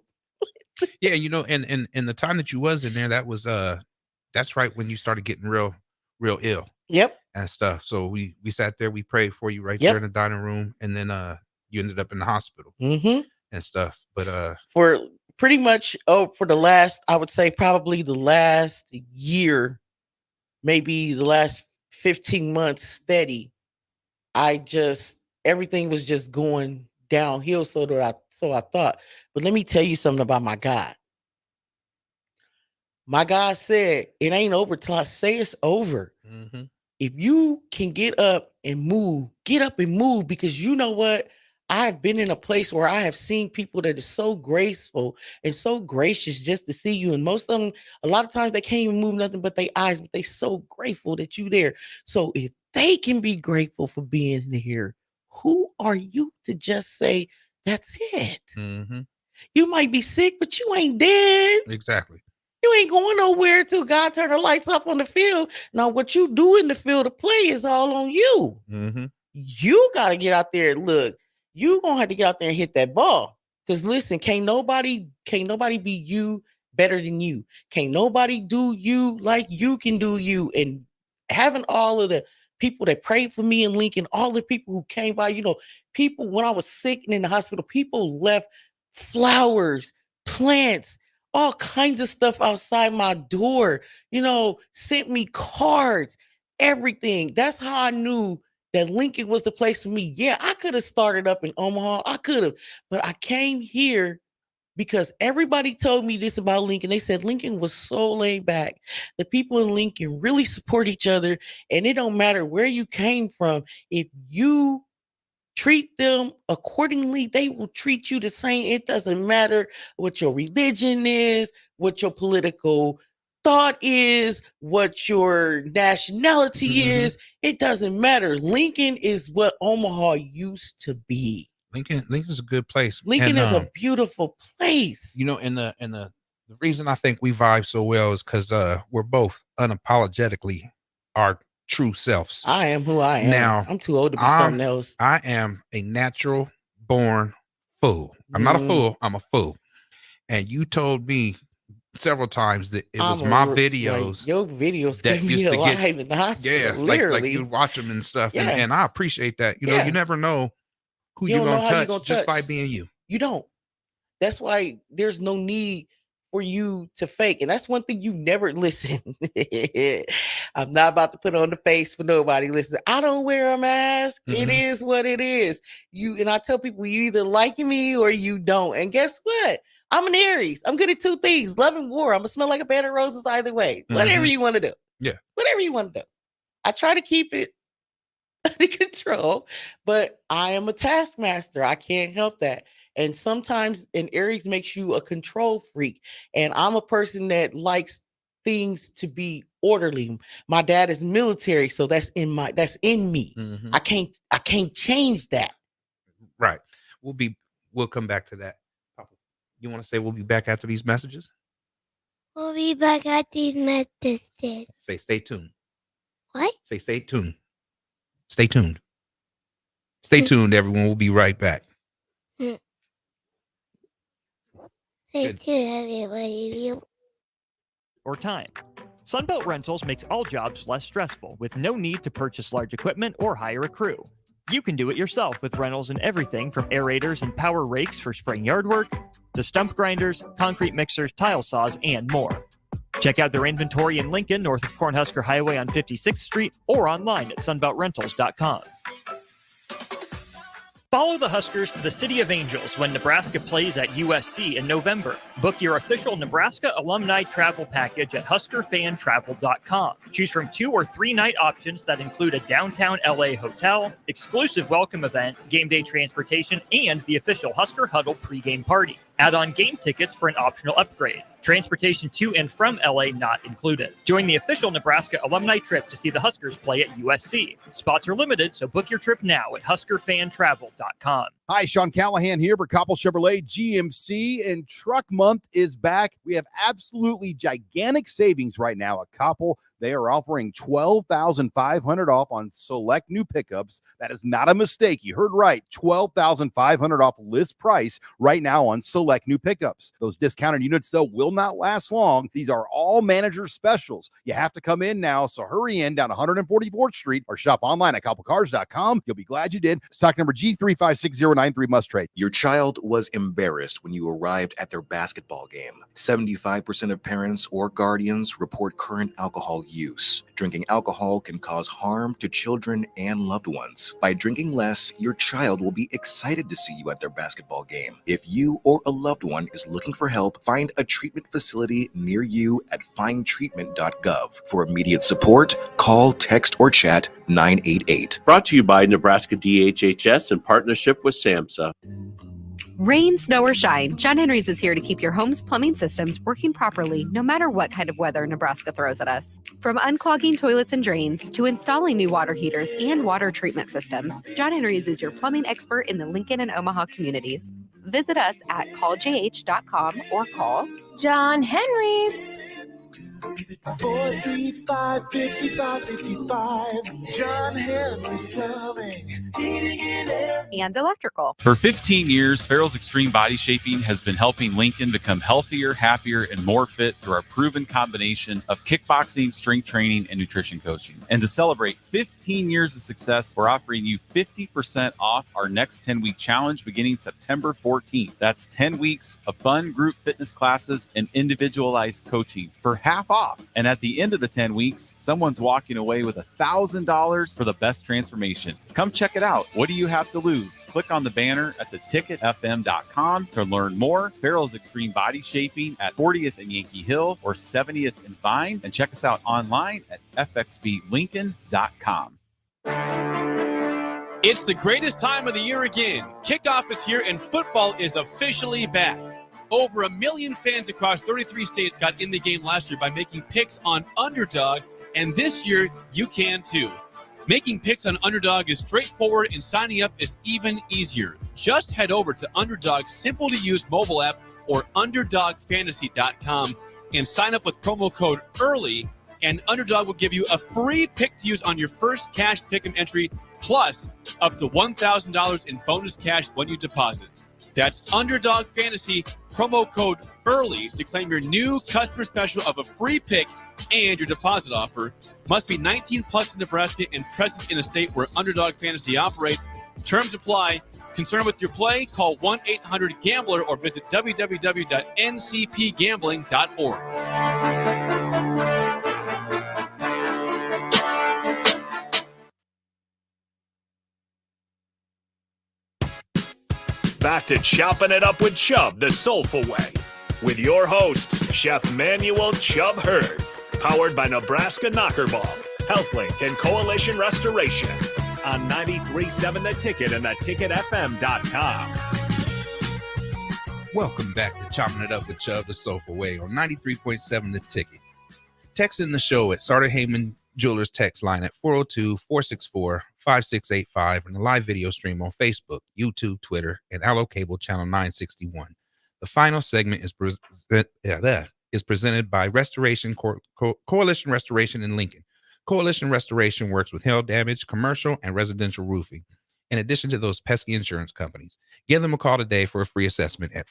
Yeah, and the time that you was in there, that was that's right when you started getting real ill. Yep. And stuff. So we sat there, we prayed for you right Yep. there in the dining room, and then you ended up in the hospital Mm-hmm. and stuff. But For pretty much for the last, I would say probably the last year, maybe the last 15 months steady, everything was just going downhill. So I thought, but let me tell you something about my God. My God said, it ain't over till I say it's over. If you can get up and move, get up and move, because you know what? I've been in a place where I have seen people that are so graceful and so gracious just to see you. And most of them, a lot of times they can't even move nothing but their eyes, but they so grateful that you there. So if they can be grateful for being here, who are you to just say, that's it? You might be sick, but you ain't dead. Exactly. You ain't going nowhere till God turn the lights off on the field. Now, what you do in the field of play is all on you. You got to get out there. Look, you gonna have to get out there and hit that ball. Because listen, can't nobody be you better than you. Can't nobody do you like you can do you. And having all of the people that prayed for me in Lincoln, all the people who came by, people when I was sick and in the hospital, people left flowers, plants, all kinds of stuff outside my door, sent me cards, everything. That's how I knew that Lincoln was the place for me. Yeah, I could have started up in Omaha. I could have, but I came here because everybody told me this about Lincoln. They said Lincoln was so laid back. The people in Lincoln really support each other, and it don't matter where you came from. If you treat them accordingly, they will treat you the same. It doesn't matter what your religion is, what your political thought is, what your nationality is. It doesn't matter. Lincoln is what Omaha used to be. Lincoln's a good place. Lincoln is a beautiful place. And the reason I think we vibe so well is because we're both unapologetically our true selves. I am who I am. Now, I'm too old to be something else. I am a natural born fool. I'm not a fool. I'm a fool. And you told me several times that it was my videos. Like, your videos that keep me used to alive get in the hospital. yeah, literally. like you watch them and stuff. Yeah. And I appreciate that. You never know who You you're don't know gonna how you touch gonna just by touch. being you. You don't. That's why there's no need for you to fake. And that's one thing you never listen. I'm not about to put on the face for nobody. Listen, I don't wear a mask. It is what it is. And I tell people, you either like me or you don't. And guess what? I'm an Aries. I'm good at two things: love and war. I'm gonna smell like a bed of roses either way. Whatever you want to do. Yeah. Whatever you want to do. I try to keep it under control, but I am a taskmaster. I can't help that. And sometimes an Aries makes you a control freak. And I'm a person that likes things to be orderly. My dad is military, so that's in me. I can't change that. Right. We'll come back to that. Papa, you want to say we'll be back after these messages? We'll be back at these messages. Say stay tuned. What? Say stay tuned. Stay tuned. Stay tuned, everyone. We'll be right back. Stay Good. tuned, everybody. Or time. Sunbelt Rentals makes all jobs less stressful with no need to purchase large equipment or hire a crew. You can do it yourself with rentals and everything from aerators and power rakes for spring yard work to stump grinders, concrete mixers, tile saws, and more. Check out their inventory in Lincoln, north of Cornhusker Highway on 56th Street, or online at sunbeltrentals.com. Follow the Huskers to the City of Angels when Nebraska plays at USC in November. Book your official Nebraska alumni travel package at huskerfantravel.com. Choose from 2 or 3 night options that include a downtown LA hotel, exclusive welcome event, game day transportation, and the official Husker Huddle pregame party. Add on game tickets for an optional upgrade. Transportation to and from LA not included. Join the official Nebraska alumni trip to see the Huskers play at USC. Spots are limited, so book your trip now at huskerfantravel.com. Hi, Sean Callahan here for Koppel Chevrolet GMC, and Truck Month is back. We have absolutely gigantic savings right now at Koppel. They are offering $12,500 off on select new pickups. That is not a mistake. You heard right. $12,500 off list price right now on select new pickups. Those discounted units, though, will not last long. These are all manager specials. You have to come in now, so hurry in down 144th Street or shop online at koppelcars.com. You'll be glad you did. Stock number G356093 must trade. Your child was embarrassed when you arrived at their basketball game. 75% of parents or guardians report current alcohol use. Drinking alcohol can cause harm to children and loved ones. By drinking less, your child will be excited to see you at their basketball game. If you or a loved one is looking for help, find a treatment facility near you at findtreatment.gov. For immediate support, call, text, or chat 988. Brought to you by Nebraska DHHS in partnership with SAMHSA. Rain, snow, or shine, John Henry's is here to keep your home's plumbing systems working properly no matter what kind of weather Nebraska throws at us. From unclogging toilets and drains to installing new water heaters and water treatment systems, John Henry's is your plumbing expert in the Lincoln and Omaha communities. Visit us at calljh.com or call John Henry's. 435-5555. John Henry's Plumbing, Heating and Air. And electrical. For 15 years, Farrell's Extreme Body Shaping has been helping Lincoln become healthier, happier, and more fit through our proven combination of kickboxing, strength training, and nutrition coaching. And to celebrate 15 years of success, we're offering you 50% off our next 10-week challenge beginning September 14th. That's 10 weeks of fun group fitness classes and individualized coaching for half off. And at the end of the 10 weeks, someone's walking away with $1,000 for the best transformation. Come check it out. What do you have to lose? Click on the banner at theticketfm.com to learn more. Farrell's Extreme Body Shaping at 40th and Yankee Hill or 70th and Vine. And check us out online at fxblincoln.com. It's the greatest time of the year again. Kickoff is here and football is officially back. Over 1 million fans across 33 states got in the game last year by making picks on Underdog, and this year you can too. Making picks on Underdog is straightforward and signing up is even easier. Just head over to Underdog's simple-to-use mobile app or UnderdogFantasy.com and sign up with promo code EARLY, and Underdog will give you a free pick to use on your first cash pick'em entry, plus up to $1,000 in bonus cash when you deposit. That's Underdog Fantasy, promo code EARLY to claim your new customer special of a free pick and your deposit offer. Must be 19 plus in Nebraska and present in a state where Underdog Fantasy operates. Terms apply. Concerned with your play? Call 1-800-GAMBLER or visit www.ncpgambling.org. Back to Chopping It Up with Chubb, the soulful way. With your host, Chef Manuel Chubb Hurd. Powered by Nebraska Knockerball, HealthLink, and Coalition Restoration. On 93.7 The Ticket and theticketfm.com. Welcome back to Chopping It Up with Chubb, the soulful way on 93.7 The Ticket. Text in the show at Sartor Heyman Jewelers text line at 402-464-5685 and the live video stream on Facebook, YouTube, Twitter, and Allo Cable channel 961. The final segment is presented by Coalition Restoration in Lincoln. Coalition Restoration works with hail damage, commercial, and residential roofing, in addition to those pesky insurance companies. Give them a call today for a free assessment at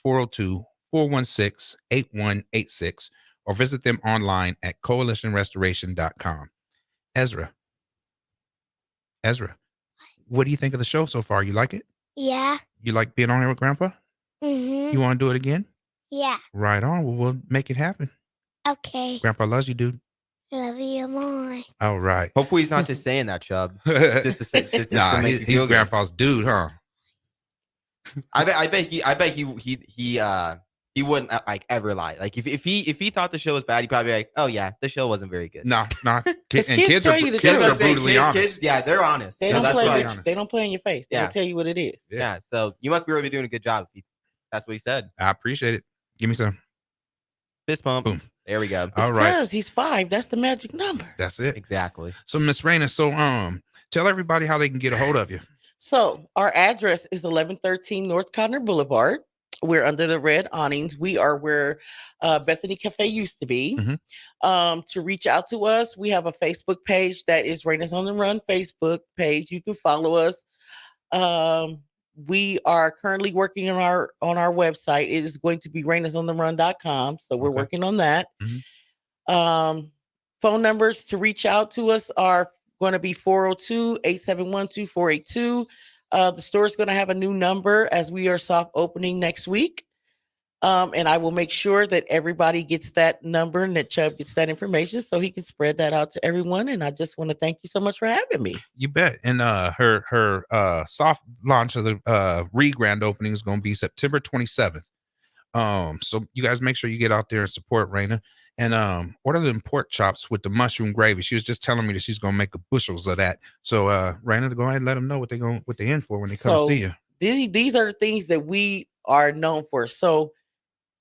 402-416-8186 or visit them online at coalitionrestoration.com. Ezra, what do you think of the show so far? You like it? Yeah. You like being on here with Grandpa? Mm-hmm. You want to do it again? Yeah. Right on. Well, we'll make it happen. Okay. Grandpa loves you, dude. Love you more. All right. Hopefully he's not just saying that, Chubb. Just to say, just Nah, to make you he's feel good. Grandpa's dude, huh? I bet he wouldn't like ever lie. Like if he thought the show was bad, he'd probably be like, oh yeah, the show wasn't very good. No. Kids Kids tell are you the kids truth. are brutally honest. Kids, yeah, they're honest. They So don't that's play why- with you. They don't play in your face. They'll Yeah. tell you what it is. Yeah. So you must be really doing a good job. That's what he said. I appreciate it. Give me some. Fist pump. Boom. There we go. All right. Because he's 5. That's the magic number. That's it. Exactly. So Miss Raina, tell everybody how they can get a hold of you. So our address is 1113 North Conner Boulevard. We're under the red awnings. We are where Bethany Cafe used to be. To reach out to us, we have a Facebook page that is Raina's on the Run Facebook page. You can follow us. We are currently working on our website. It is going to be rainasontheRun.com. So we're working on that. Phone numbers to reach out to us are going to be 402-871-2482. The store is going to have a new number as we are soft opening next week. And I will make sure that everybody gets that number and that Chubb gets that information so he can spread that out to everyone. And I just want to thank you so much for having me. You bet. And her soft launch of the re-grand opening is going to be September 27th. So you guys make sure you get out there and support Raina. And order the pork chops with the mushroom gravy. She was just telling me that she's gonna make a bushels of that. So Raina, go ahead and let them know what they're in for when they come see you. These are the things that we are known for. So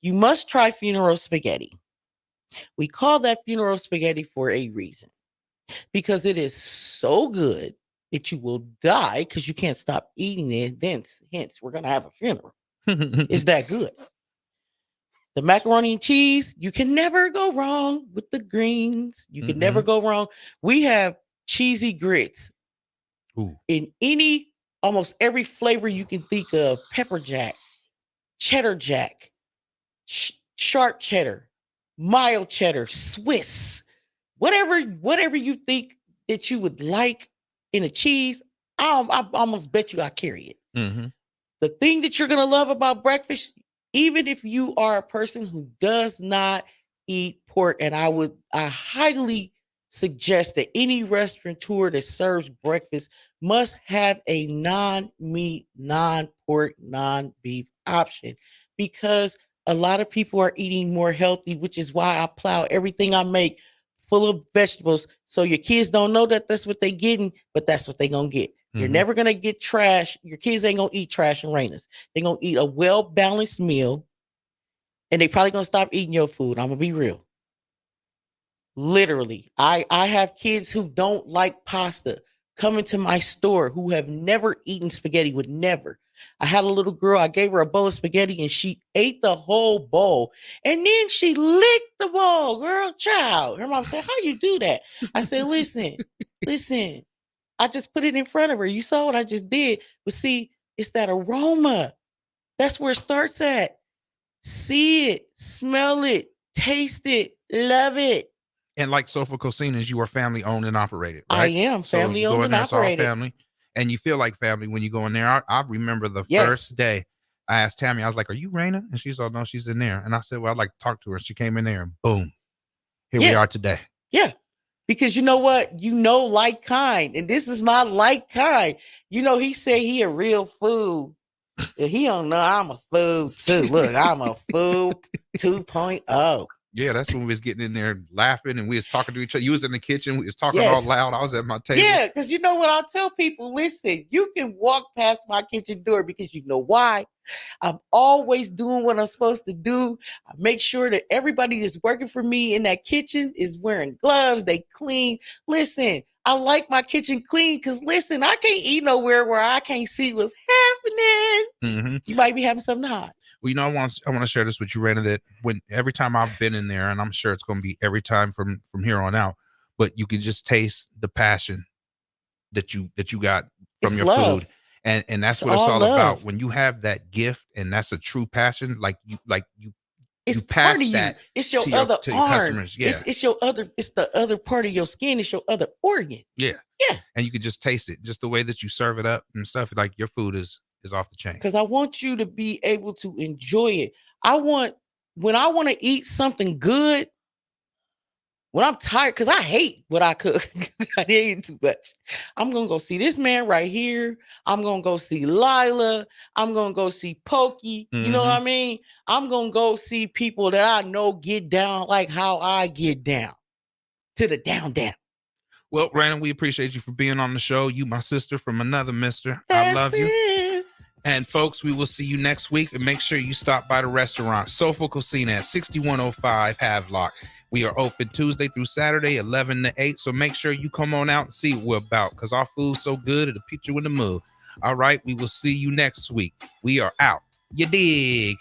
you must try funeral spaghetti. We call that funeral spaghetti for a reason, because it is so good that you will die because you can't stop eating it. Hence, we're gonna have a funeral. It's that good. The macaroni and cheese, you can never go wrong with the greens. You can never go wrong. We have cheesy grits in almost every flavor you can think of: pepper jack, cheddar jack, sharp cheddar, mild cheddar, Swiss, whatever you think that you would like in a cheese. I almost bet you I carry it. The thing that you're gonna love about breakfast, even if you are a person who does not eat pork, and I highly suggest that any restaurateur that serves breakfast must have a non-meat, non-pork, non-beef option, because a lot of people are eating more healthy, which is why I plow everything I make full of vegetables. So your kids don't know that that's what they're getting, but that's what they're going to get. You're never going to get trash. Your kids ain't going to eat trash and Rainas. They're going to eat a well-balanced meal, and they probably going to stop eating your food. I'm going to be real. Literally, I have kids who don't like pasta coming to my store who have never eaten spaghetti, would never. I had a little girl, I gave her a bowl of spaghetti and she ate the whole bowl. And then she licked the bowl, girl, child. Her mom said, how you do that? I said, listen. I just put it in front of her. You saw what I just did. But see, it's that aroma. That's where it starts at. See it, smell it, taste it, love it. And like Sofa Cocinas, you are family owned and operated, right? I am family owned and operated. Family, and you feel like family when you go in there. I remember the first day I asked Tammy, I was like, are you Raina? And she's like, no, she's in there. And I said, well, I'd like to talk to her. She came in there and boom, here we are today. Yeah. Because you know what? Like kind. And this is my like kind. He said he a real fool. He don't know I'm a fool too. Look, I'm a fool 2.0. Yeah, that's when we was getting in there laughing and we was talking to each other. You was in the kitchen. We was talking all loud. I was at my table. Yeah, because you know what? I'll tell people, listen, you can walk past my kitchen door because you know why? I'm always doing what I'm supposed to do. I make sure that everybody that's working for me in that kitchen is wearing gloves. They clean. Listen, I like my kitchen clean because, listen, I can't eat nowhere where I can't see what's happening. You might be having something hot. Well, I want to share this with you, Raina, that every time I've been in there, and I'm sure it's going to be every time from here on out, but you can just taste the passion that you got from It's your love. food. And that's It's what it's all all about. love. When you have that gift and that's a true passion, It's you pass part of you. that It's your to other to your arm. customers. Yeah. It's your other. It's the other part of your skin. It's your other organ. Yeah. Yeah. And you could just taste it, just the way that you serve it up and stuff. Like your food is off the chain. Because I want you to be able to enjoy it. When I want to eat something good, when I'm tired, because I hate what I cook. I didn't eat too much. I'm gonna go see this man right here. I'm gonna go see Lila. I'm gonna go see Pokey. You know what I mean? I'm gonna go see people that I know get down like how I get down. To the down. Well, Brandon, we appreciate you for being on the show. You, my sister from another mister. I love you. And folks, we will see you next week. And make sure you stop by the restaurant, Soulful Cocina at 6105 Havelock. We are open Tuesday through Saturday, 11 to 8. So make sure you come on out and see what we're about, because our food's so good, it'll put you in the mood. All right, we will see you next week. We are out. You dig?